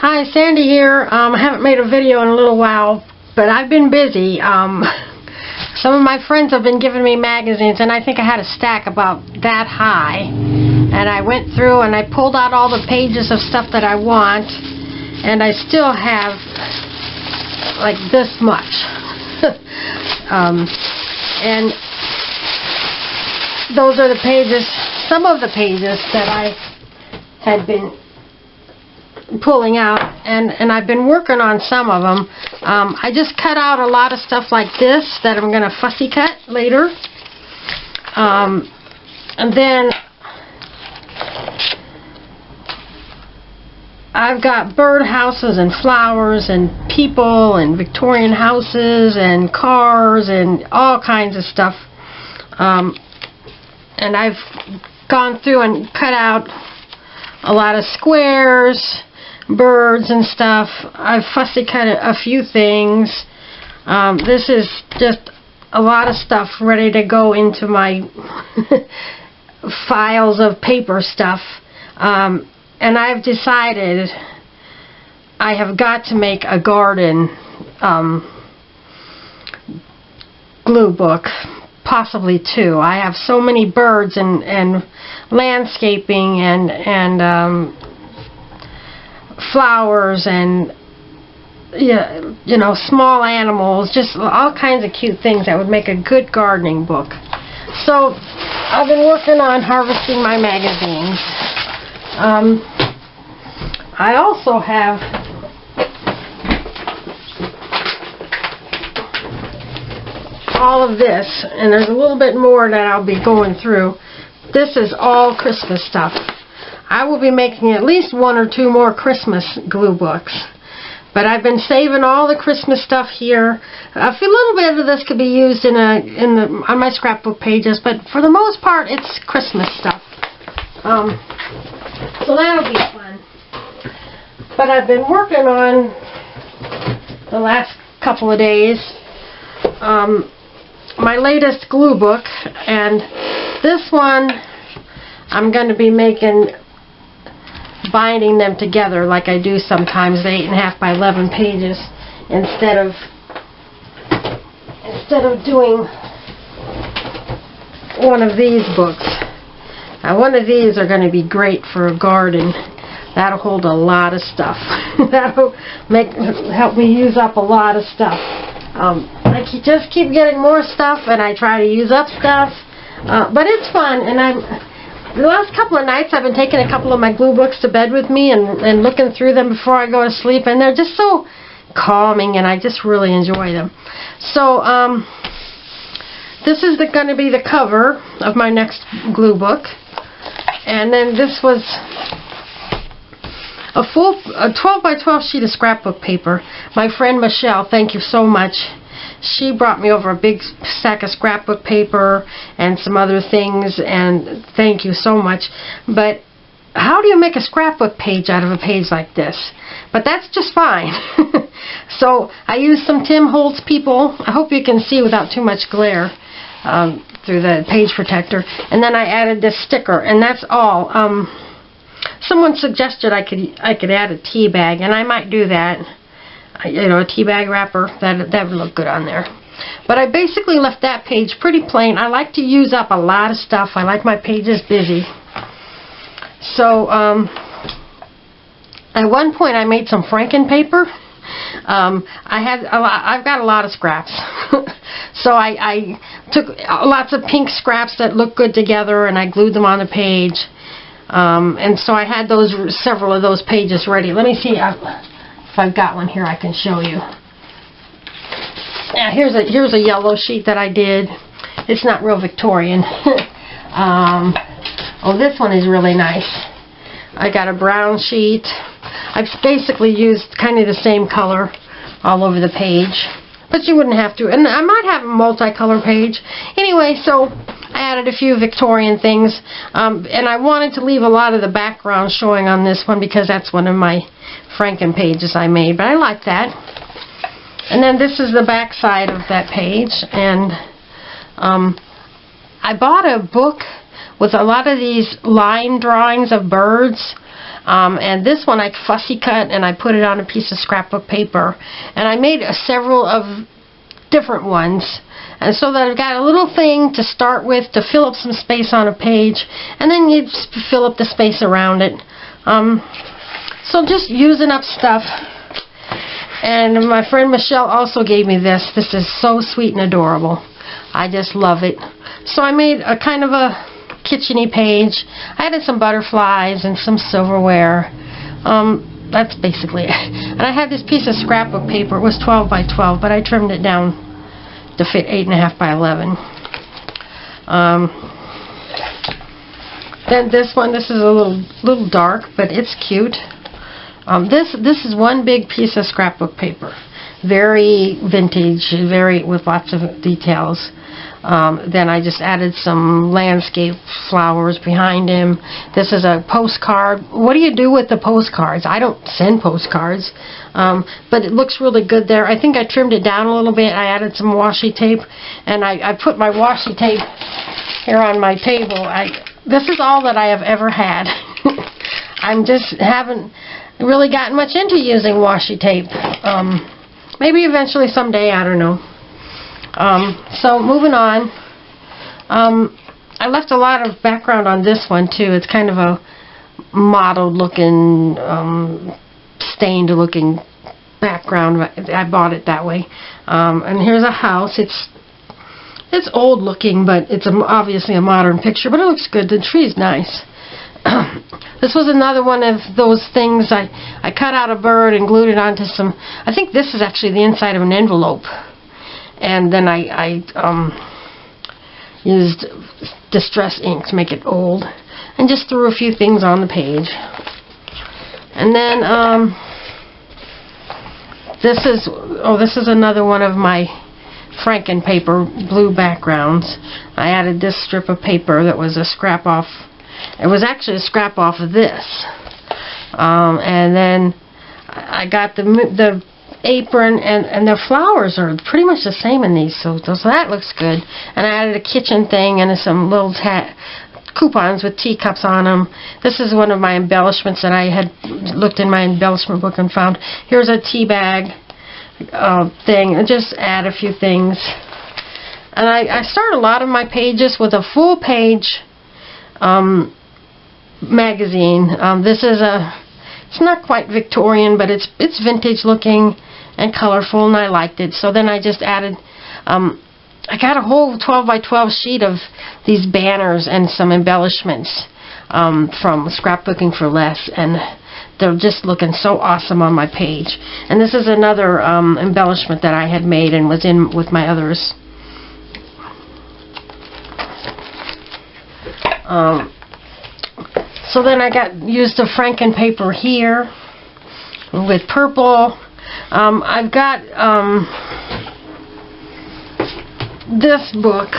Hi, Sandy here. I haven't made a video in a little while, but I've been busy. Some of my friends have been giving me magazines, and I think I had a stack about that high. And I went through and I pulled out all the pages of stuff that I want, and I still have like this much. And those are the pages, some of the pages that I had been pulling out, and I've been working on some of them. I just cut out a lot of stuff like this that I'm going to fussy cut later. And then I've got bird houses and flowers and people and Victorian houses and cars and all kinds of stuff. And I've gone through and cut out a lot of squares, birds and stuff. I've fussy cut a few things. This is just a lot of stuff ready to go into my files of paper stuff. And I've decided I have got to make a garden glue book, possibly two. I have so many birds and landscaping and flowers and you know, small animals, just all kinds of cute things that would make a good gardening book. So I've been working on harvesting my magazines. I also have all of this, and there's a little bit more that I'll be going through. This is all Christmas stuff. I will be making at least one or two more Christmas glue books. But I've been saving all the Christmas stuff here. A little bit of this could be used on my scrapbook pages, but for the most part, it's Christmas stuff. So that'll be fun. But I've been working on the last couple of days my latest glue book, and this one I'm going to be binding them together like I do sometimes, the 8.5 by 11 pages, instead of doing one of these books. Now, one of these are going to be great for a garden. That'll hold a lot of stuff. That'll help me use up a lot of stuff. I just keep getting more stuff, and I try to use up stuff. But it's fun, and the last couple of nights I've been taking a couple of my glue books to bed with me and looking through them before I go to sleep, and they're just so calming, and I just really enjoy them. So this is going to be the cover of my next glue book. And then this was a 12 by 12 sheet of scrapbook paper. My friend Michelle, thank you so much. She brought me over a big stack of scrapbook paper and some other things, and thank you so much. But how do you make a scrapbook page out of a page like this? But that's just fine. So I used some Tim Holtz people. I hope you can see without too much glare through the page protector. And then I added this sticker, and that's all. Someone suggested I could add a tea bag, and I might do that. You know, a tea bag wrapper, that would look good on there. But I basically left that page pretty plain. I like to use up a lot of stuff. I like my pages busy. So at one point I made some Franken paper. I've got a lot of scraps. So I took lots of pink scraps that look good together, and I glued them on the page. And so I had several of those pages ready. Let me see if I've got one here I can show you. Yeah, here's a yellow sheet that I did. It's not real Victorian. Oh, this one is really nice. I got a brown sheet. I've basically used kind of the same color all over the page, but you wouldn't have to. And I might have a multicolor page. Anyway, so I added a few Victorian things, and I wanted to leave a lot of the background showing on this one because that's one of my Franken pages I made, but I like that. And then this is the back side of that page, and I bought a book with a lot of these line drawings of birds. And this one I fussy cut and I put it on a piece of scrapbook paper. And I made several of different ones. And so that I've got a little thing to start with to fill up some space on a page. And then you fill up the space around it. So just using up stuff. And my friend Michelle also gave me this. This is so sweet and adorable. I just love it. So I made a kind of a kitchen-y page. I added some butterflies and some silverware. That's basically it. And I had this piece of scrapbook paper. It was 12 by 12, but I trimmed it down to fit 8.5 by 11. Then this one, this is a little dark, but it's cute. This is one big piece of scrapbook paper, very vintage, very with lots of details. Then I just added some landscape flowers behind him. This is a postcard. What do you do with the postcards? I don't send postcards, but it looks really good there. I think I trimmed it down a little bit. I added some washi tape, and I put my washi tape here on my table. This is all that I have ever had. I just haven't really gotten much into using washi tape. Maybe eventually someday, I don't know. So moving on, I left a lot of background on this one too. It's kind of a mottled looking, stained looking background. I bought it that way. And here's a house. It's old looking, but it's obviously a modern picture, but it looks good. The tree's nice. This was another one of those things I cut out a bird and glued it onto some, I think this is actually the inside of an envelope. And then I used distress ink to make it old. And just threw a few things on the page. And then this is another one of my Franken paper blue backgrounds. I added this strip of paper that was a scrap off. It was actually a scrap off of this. And then I got the apron, and the flowers are pretty much the same in these, so that looks good. And I added a kitchen thing and some little coupons with teacups on them. This is one of my embellishments that I had looked in my embellishment book and found. Here's a tea bag thing, and just add a few things. And I start a lot of my pages with a full page magazine. This is it's not quite Victorian, but it's vintage looking and colorful, and I liked it. So then I just added, I got a whole 12 by 12 sheet of these banners and some embellishments from Scrapbooking for Less, and they're just looking so awesome on my page. And this is another embellishment that I had made and was in with my others. So then I used the Franken paper here with purple. I've got this book.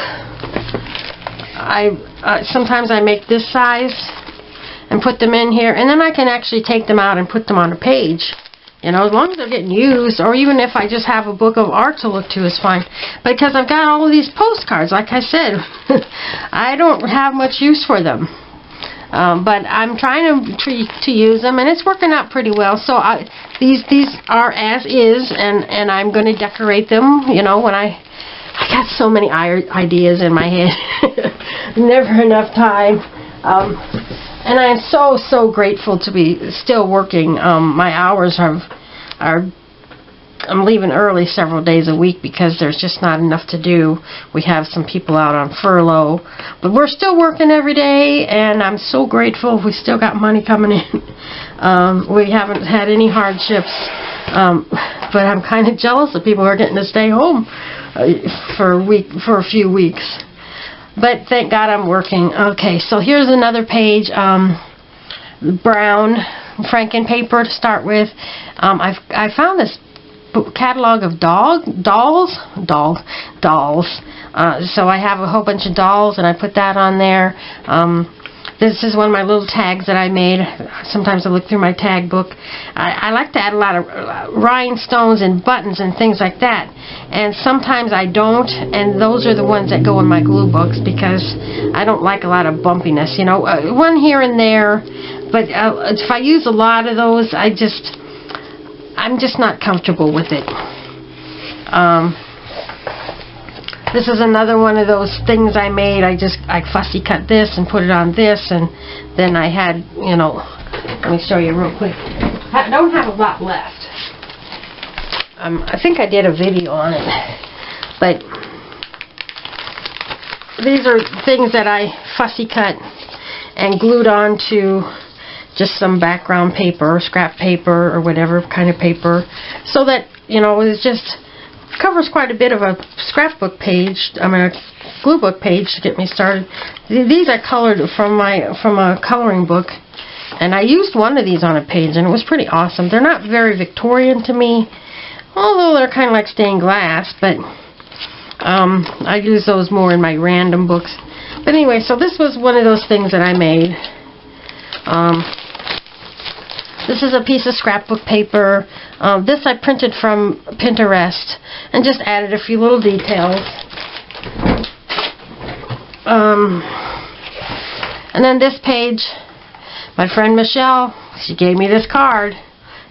Sometimes I make this size and put them in here, and then I can actually take them out and put them on a page. You know, as long as they're getting used, or even if I just have a book of art to look to is fine. Because I've got all of these postcards, like I said, I don't have much use for them. But I'm trying to use them, and it's working out pretty well. So these are as is, and I'm going to decorate them. You know, when I got so many ideas in my head, never enough time. And I am so grateful to be still working. My hours I'm leaving early several days a week because there's just not enough to do. We have some people out on furlough, but we're still working every day, and I'm so grateful. We still got money coming in. We haven't had any hardships, but I'm kind of jealous of people who are getting to stay home for a few weeks. But thank God I'm working. Okay, so here's another page. Brown Franken paper to start with. I found this catalog of dolls. So I have a whole bunch of dolls, and I put that on there. This is one of my little tags that I made. Sometimes I look through my tag book. I like to add a lot of rhinestones and buttons and things like that. And sometimes I don't, and those are the ones that go in my glue books because I don't like a lot of bumpiness, you know. One here and there, but if I use a lot of those, I'm just not comfortable with it. This is another one of those things I made. I fussy cut this and put it on this, and then I had, you know, let me show you real quick. I don't have a lot left. I think I did a video on it, but these are things that I fussy cut and glued onto just some background paper, scrap paper, or whatever kind of paper, so that, you know, it's just covers quite a bit of a scrapbook page, a glue book page to get me started. These I colored from a coloring book, and I used one of these on a page, and it was pretty awesome. They're not very Victorian to me, although they're kind of like stained glass, but I use those more in my random books. But anyway, so this was one of those things that I made. This is a piece of scrapbook paper. This I printed from Pinterest and just added a few little details. And then this page, my friend Michelle, she gave me this card.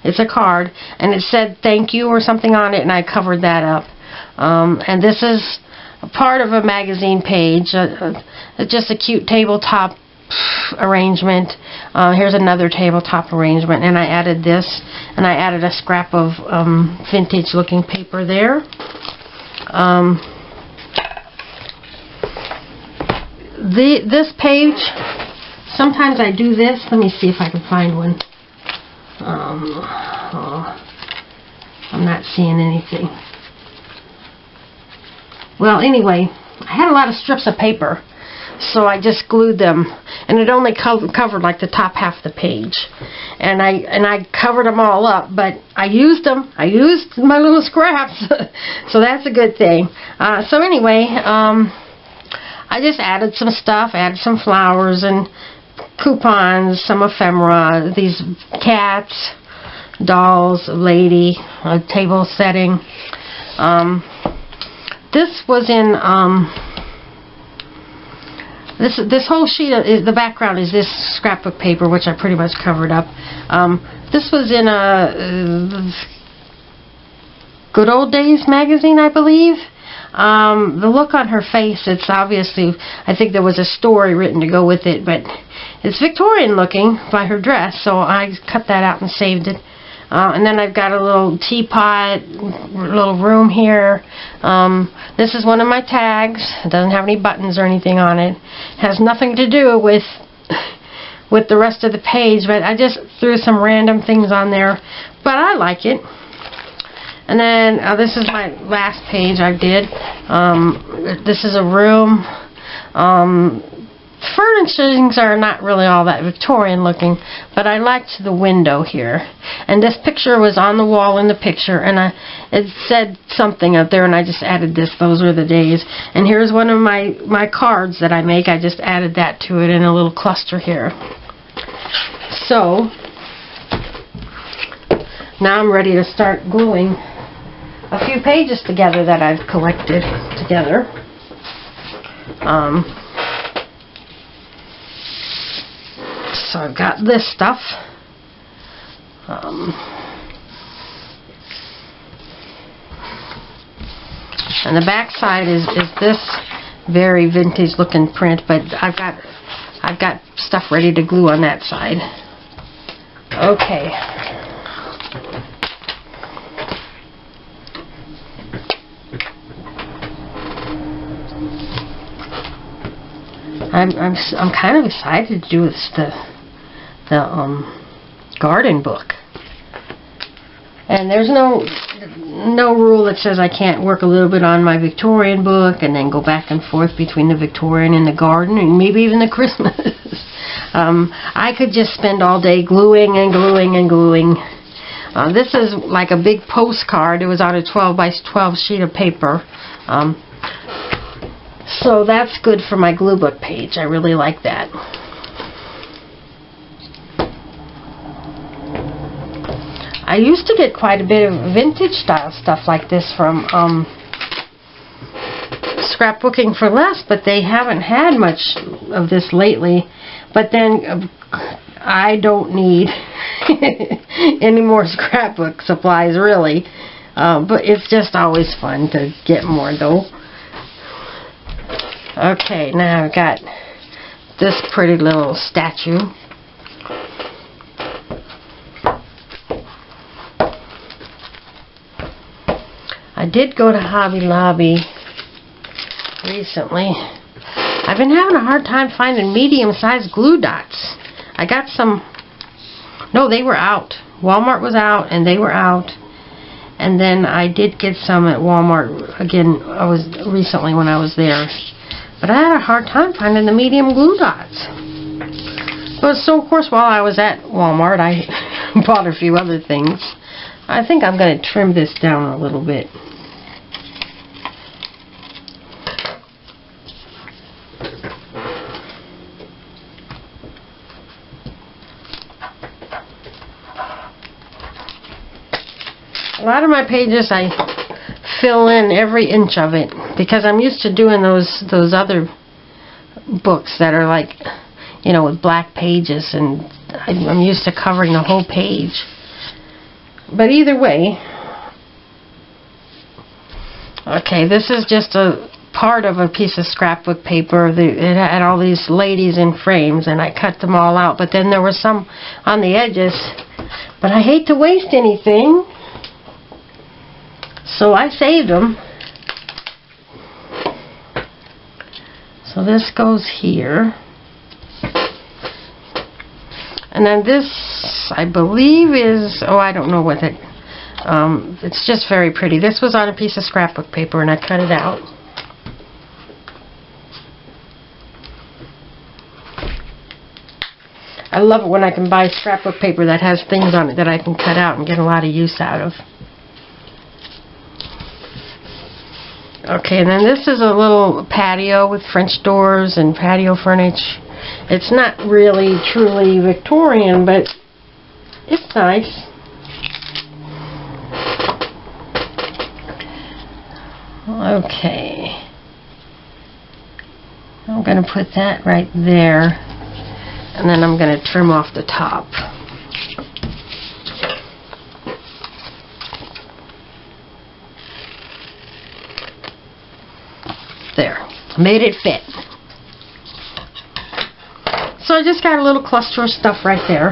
It's a card, and it said thank you or something on it, and I covered that up. And this is a part of a magazine page, just a cute tabletop arrangement. Here's another tabletop arrangement, and I added this, and I added a scrap of vintage looking paper there. This page, sometimes I do this. Let me see if I can find one. I'm not seeing anything. Well, anyway, I had a lot of strips of paper, so I just glued them, and it only covered like the top half of the page, and I covered them all up, but I used them. I used my little scraps, so that's a good thing. So anyway, I just added some stuff, added some flowers and coupons, some ephemera, these cats, dolls, a lady, a table setting. This was in this whole sheet of, the background is this scrapbook paper, which I pretty much covered up. This was in a Good Old Days magazine, I believe. The look on her face, it's obviously, I think there was a story written to go with it, but it's Victorian looking by her dress, so I cut that out and saved it. And then I've got a little teapot, little room here. This is one of my tags. It doesn't have any buttons or anything on it. It has nothing to do with the rest of the page, but I just threw some random things on there. But I like it. And then this is my last page I did. This is a room. Furnishings are not really all that Victorian looking, but I liked the window here. And this picture was on the wall in the picture, and it said something up there, and I just added this. Those were the days. And here's one of my cards that I make. I just added that to it in a little cluster here. So now I'm ready to start gluing a few pages together that I've collected together. So I've got this stuff. And the back side is this very vintage looking print, but I've got stuff ready to glue on that side. Okay. I'm kind of excited to do this, the garden book. And there's no rule that says I can't work a little bit on my Victorian book and then go back and forth between the Victorian and the garden and maybe even the Christmas. I could just spend all day gluing and gluing and gluing. This is like a big postcard. It was on a 12 by 12 sheet of paper. So that's good for my glue book page. I really like that. I used to get quite a bit of vintage style stuff like this from Scrapbooking for Less, but they haven't had much of this lately. But then I don't need any more scrapbook supplies, really. But it's just always fun to get more, though. Okay, now I've got this pretty little statue. I did go to Hobby Lobby recently. I've been having a hard time finding medium-sized glue dots. I got some... No, they were out. Walmart was out, and they were out. And then I did get some at Walmart again. I was recently when I was there. But I had a hard time finding the medium glue dots. But so, of course, while I was at Walmart, I bought a few other things. I think I'm going to trim this down a little bit. A lot of my pages I fill in every inch of it because I'm used to doing those other books that are like, you know, with black pages, and I'm used to covering the whole page. But either way, okay, this is just a part of a piece of scrapbook paper. It had all these ladies in frames, and I cut them all out, but then there were some on the edges. But I hate to waste anything, so I saved them. So this goes here. And then this, I believe, is, oh, I don't know what it, it's just very pretty. This was on a piece of scrapbook paper, and I cut it out. I love it when I can buy scrapbook paper that has things on it that I can cut out and get a lot of use out of. Okay, and then this is a little patio with French doors and patio furniture. It's not really truly Victorian, but it's nice. Okay. I'm going to put that right there, and then I'm going to trim off the top. There. Made it fit. So I just got a little cluster of stuff right there.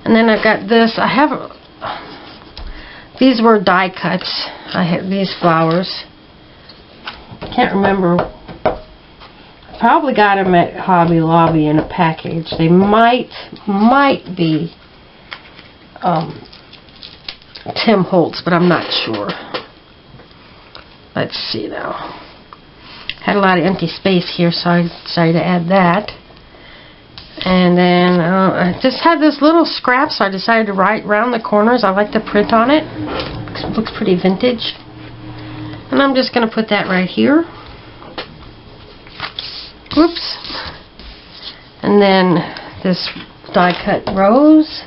And then I've got this. I have... These were die cuts. I have these flowers. Can't remember. I probably got them at Hobby Lobby in a package. They might be Tim Holtz, but I'm not sure. Let's see now. Had a lot of empty space here, so I decided to add that. And then I just had this little scrap, so I decided to write around the corners. I like the print on it. Looks pretty vintage. And I'm just going to put that right here. Whoops. And then this die cut rose.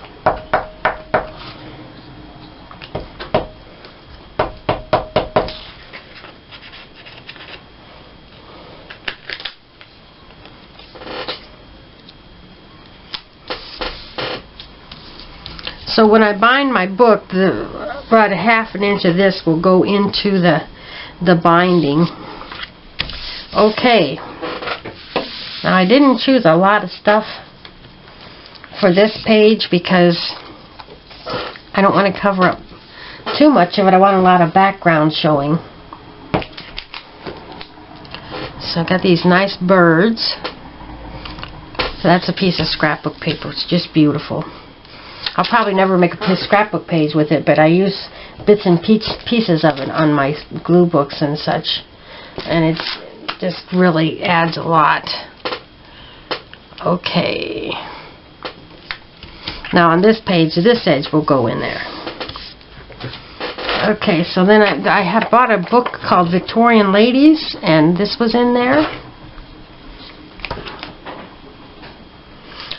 So when I bind my book, about a ½ an inch of this will go into the binding. Okay. Now I didn't choose a lot of stuff for this page because I don't want to cover up too much of it. I want a lot of background showing. So I've got these nice birds. So that's a piece of scrapbook paper. It's just beautiful. I'll probably never make a scrapbook page with it, but I use bits and pieces of it on my glue books and such. And it just really adds a lot. Okay. Now on this page, this edge will go in there. Okay, so then I had bought a book called Victorian Ladies, and this was in there.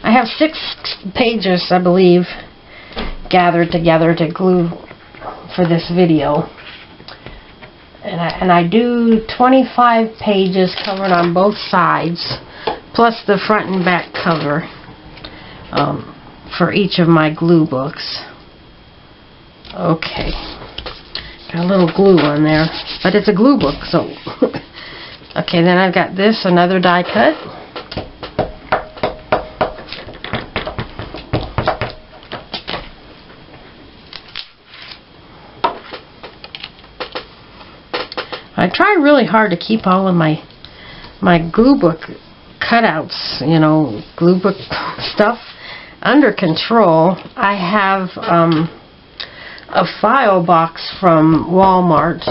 I have 6 pages, I believe, gathered together to glue for this video. And I do 25 pages covered on both sides, plus the front and back cover for each of my glue books. Okay, got a little glue on there, but it's a glue book, so okay. Then I've got this, another die cut. I try really hard to keep all of my glue book cutouts, you know, glue book stuff under control. I have a file box from Walmart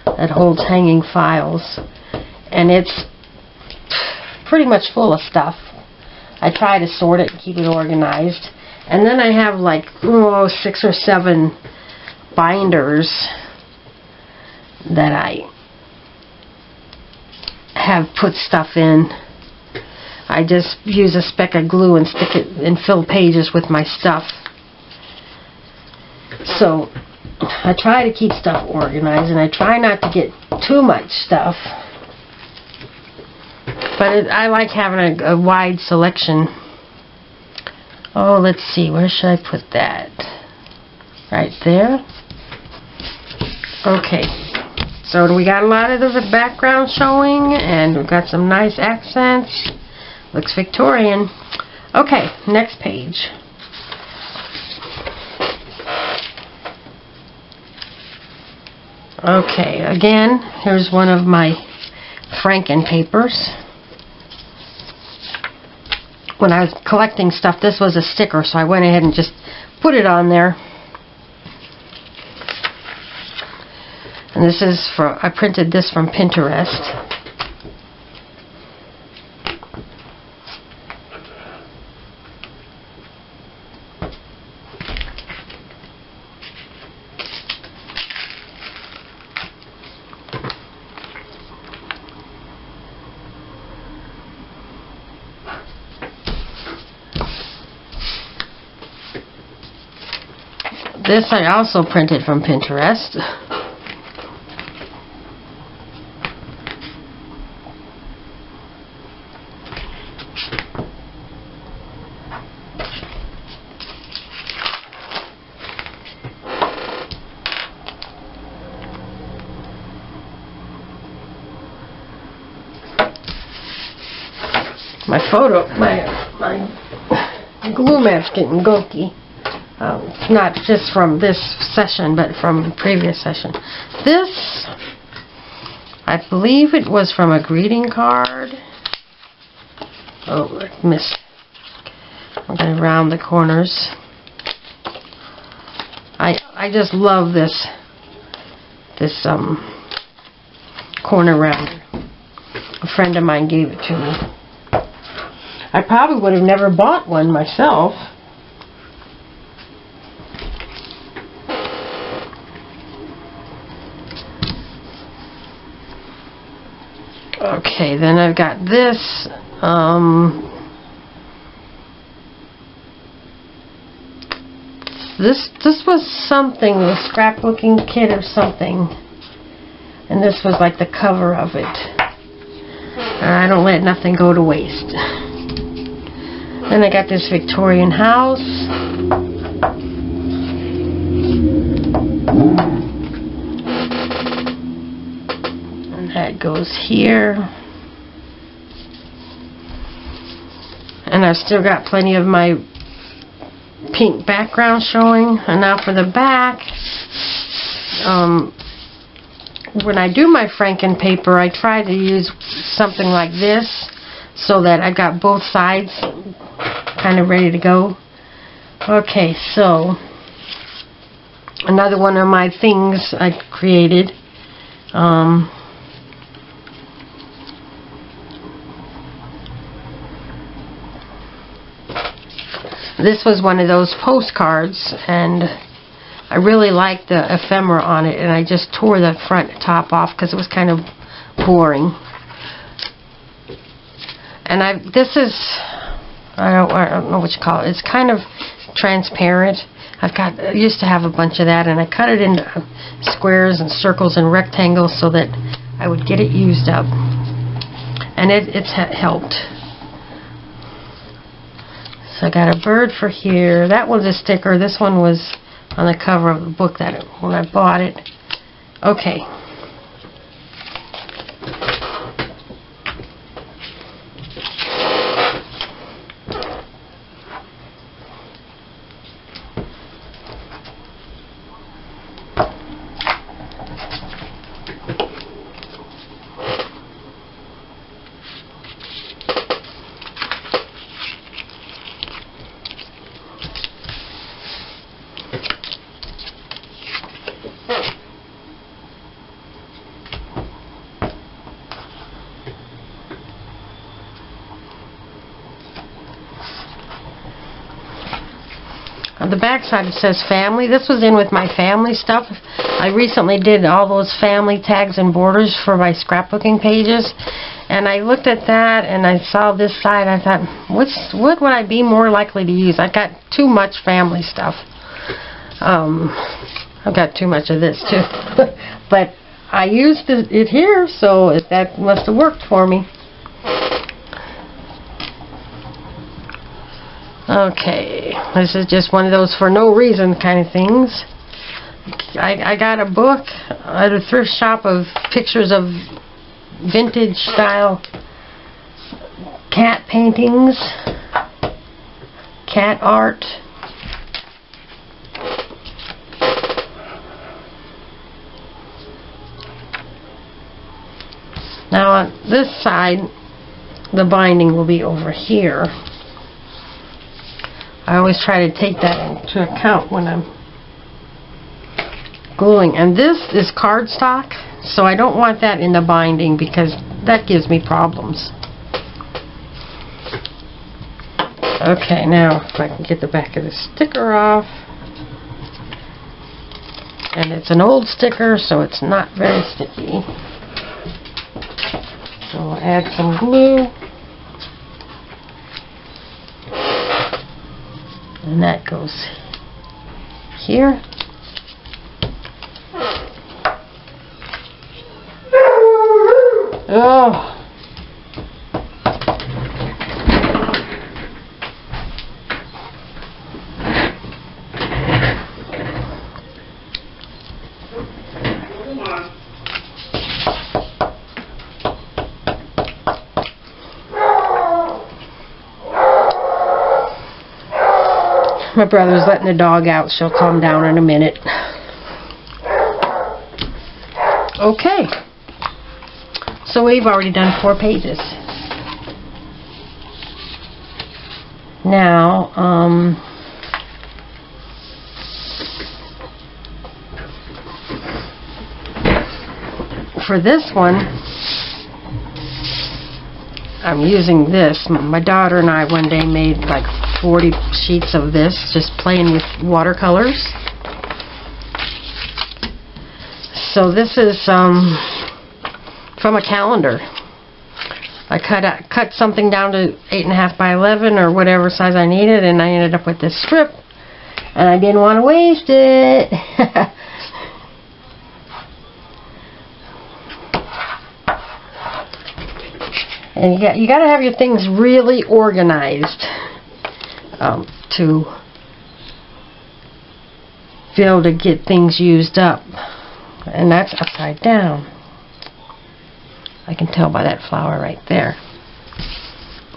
that holds hanging files, and it's pretty much full of stuff. I try to sort it and keep it organized. And then I have like 6 or 7 binders that I have put stuff in. I just use a speck of glue and stick it and fill pages with my stuff. So I try to keep stuff organized, and I try not to get too much stuff. But I like having a wide selection. Oh, let's see, where should I put that? Right there. Okay. So we got a lot of the background showing, and we've got some nice accents. Looks Victorian. Okay, next page. Okay, again, here's one of my Franken papers. When I was collecting stuff, this was a sticker, so I went ahead and just put it on there. And this is I printed this from Pinterest. This I also printed from Pinterest. My glue map's getting gunky. Not just from this session, but from the previous session. This, I believe it was from a greeting card. Oh, I missed. I'm going to round the corners. I just love this corner rounder. A friend of mine gave it to me. I probably would have never bought one myself. Okay, then I've got this. This was something, a scrapbooking kit or something, and this was like the cover of it. I don't let nothing go to waste. Then I got this Victorian house. And that goes here. And I've still got plenty of my pink background showing. And now for the back, when I do my Franken paper, I try to use something like this so that I've got both sides kind of ready to go. Okay, so another one of my things I created. This was one of those postcards, and I really liked the ephemera on it, and I just tore the front top off because it was kind of boring. And this is, I don't know what you call it. It's kind of transparent. I used to have a bunch of that, and I cut it into squares and circles and rectangles so that I would get it used up. And it's helped. So I got a bird for here. That one's a sticker. This one was on the cover of the book when I bought it. Okay. On the back side it says family. This was in with my family stuff. I recently did all those family tags and borders for my scrapbooking pages, and I looked at that and I saw this side. I thought, what would I be more likely to use? I got too much family stuff. I've got too much of this too. But I used it here, so that must have worked for me. Okay, this is just one of those for no reason kind of things. I got a book at a thrift shop of pictures of vintage style cat paintings, cat art. Now on this side, the binding will be over here. I always try to take that into account when I'm gluing. And this is cardstock, so I don't want that in the binding because that gives me problems. Okay, now if I can get the back of the sticker off. And it's an old sticker, so it's not very sticky. So I'll add some glue. And that goes here. Oh. My brother's letting the dog out. She'll calm down in a minute. Okay. So we've already done 4 pages. Now, for this one, I'm using this. My daughter and I one day made like 40 sheets of this, just playing with watercolors. So this is from a calendar. I cut something down to 8.5 by 11 or whatever size I needed, and I ended up with this strip, and I didn't want to waste it. And you got to have your things really organized to be able to get things used up. And that's upside down. I can tell by that flower right there.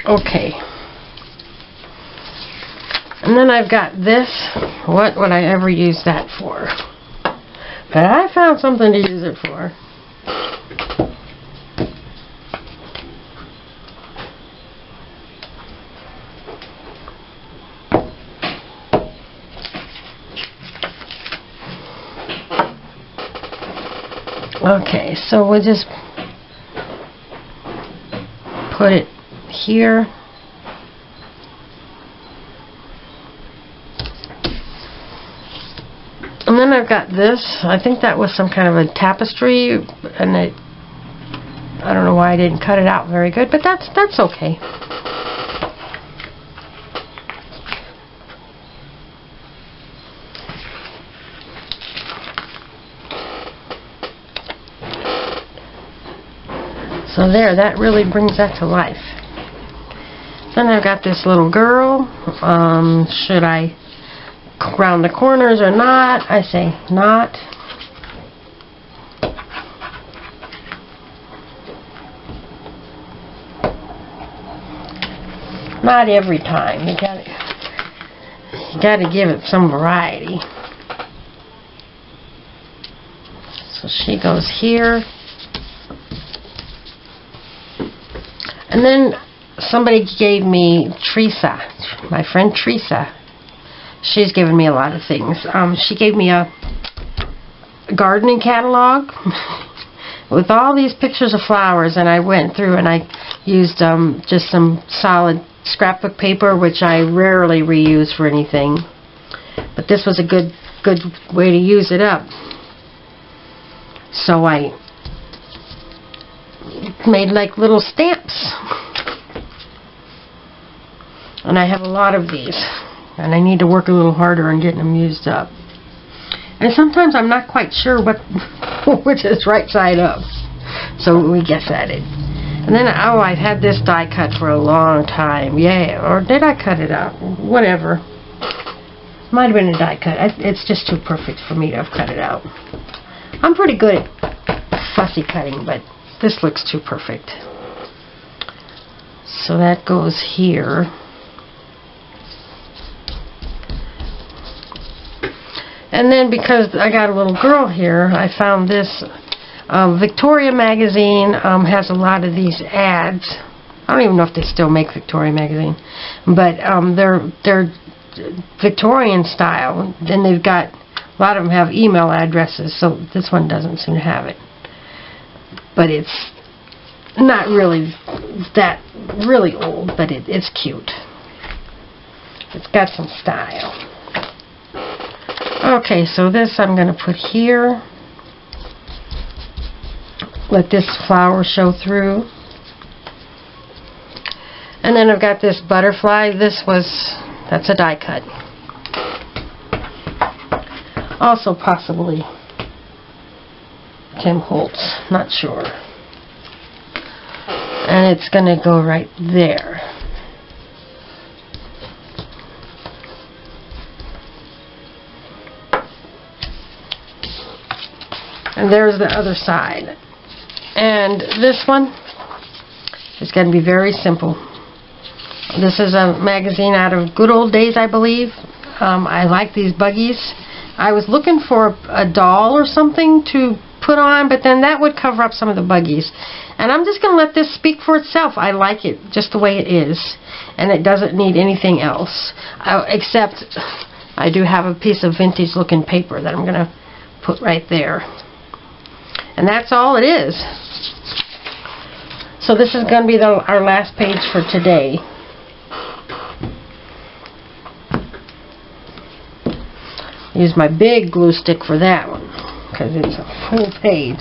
Okay. And then I've got this. What would I ever use that for? But I found something to use it for. Okay, so we'll just put it here. And then I've got this. I think that was some kind of a tapestry, and I don't know why I didn't cut it out very good, but that's okay. So there, that really brings that to life. Then I've got this little girl. Should I round the corners or not? I say not. Not every time. You gotta give it some variety. So she goes here. And then somebody gave me Teresa, my friend Teresa. She's given me a lot of things. She gave me a gardening catalog with all these pictures of flowers, and I went through and I used just some solid scrapbook paper, which I rarely reuse for anything. But this was a good way to use it up. So I made like little stamps. And I have a lot of these. And I need to work a little harder on getting them used up. And sometimes I'm not quite sure which is right side up. So we guess at it. And then, oh, I've had this die cut for a long time. Yeah, or did I cut it out? Whatever. Might have been a die cut. It's just too perfect for me to have cut it out. I'm pretty good at fussy cutting, but this looks too perfect. So that goes here. And then because I got a little girl here, I found this Victoria magazine has a lot of these ads. I don't even know if they still make Victoria magazine, but they're Victorian style, and they've got a lot of them have email addresses. So this one doesn't seem to have it, but it's not really that really old, but it's cute. It's got some style. Okay, so this I'm going to put here. Let this flower show through. And then I've got this butterfly. That's a die cut. Also possibly Tim Holtz, not sure. And it's going to go right there. And there's the other side. And this one is going to be very simple. This is a magazine out of Good Old Days, I believe. I like these buggies. I was looking for a doll or something to put on, but then that would cover up some of the buggies. And I'm just going to let this speak for itself. I like it just the way it is. And it doesn't need anything else. Except I do have a piece of vintage looking paper that I'm going to put right there. And that's all it is. So this is going to be our last page for today. Use my big glue stick for that one, because it's a full page.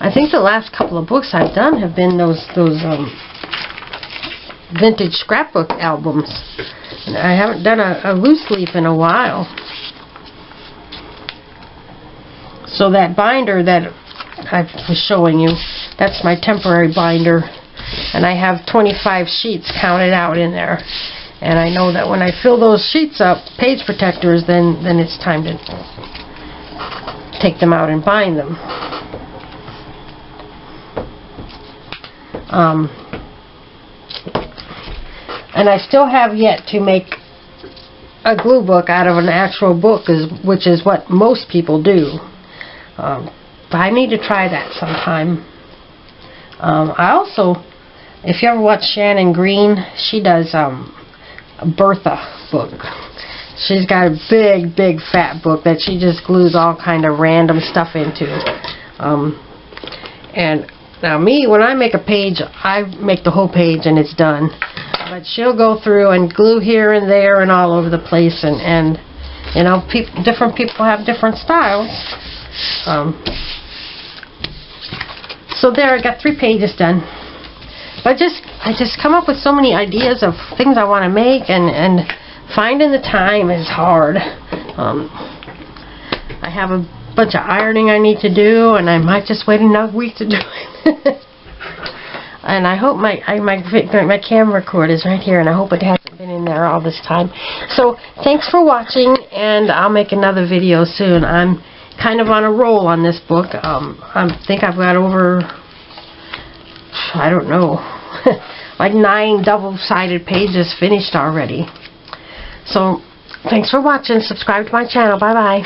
I think the last couple of books I've done have been those vintage scrapbook albums. I haven't done a loose leaf in a while. So that binder that I was showing you, that's my temporary binder. And I have 25 sheets counted out in there. And I know that when I fill those sheets up, page protectors, then it's time to take them out and bind them. And I still have yet to make a glue book out of an actual book, which is what most people do. But I need to try that sometime. I also, if you ever watch Shannon Green, she does a Bertha book. She's got a big, big fat book that she just glues all kind of random stuff into. And now me, when I make a page, I make the whole page and it's done. But she'll go through and glue here and there and all over the place, and you know, different people have different styles. So there, I got 3 pages done. But I just come up with so many ideas of things I want to make, and finding the time is hard. I have a bunch of ironing I need to do, and I might just wait another week to do it. And I hope my camera cord is right here, and I hope it hasn't been in there all this time. So thanks for watching, and I'll make another video soon. I'm kind of on a roll on this book. I think I've got over, I don't know, like 9 double-sided pages finished already. So thanks for watching. Subscribe to my channel. Bye-bye.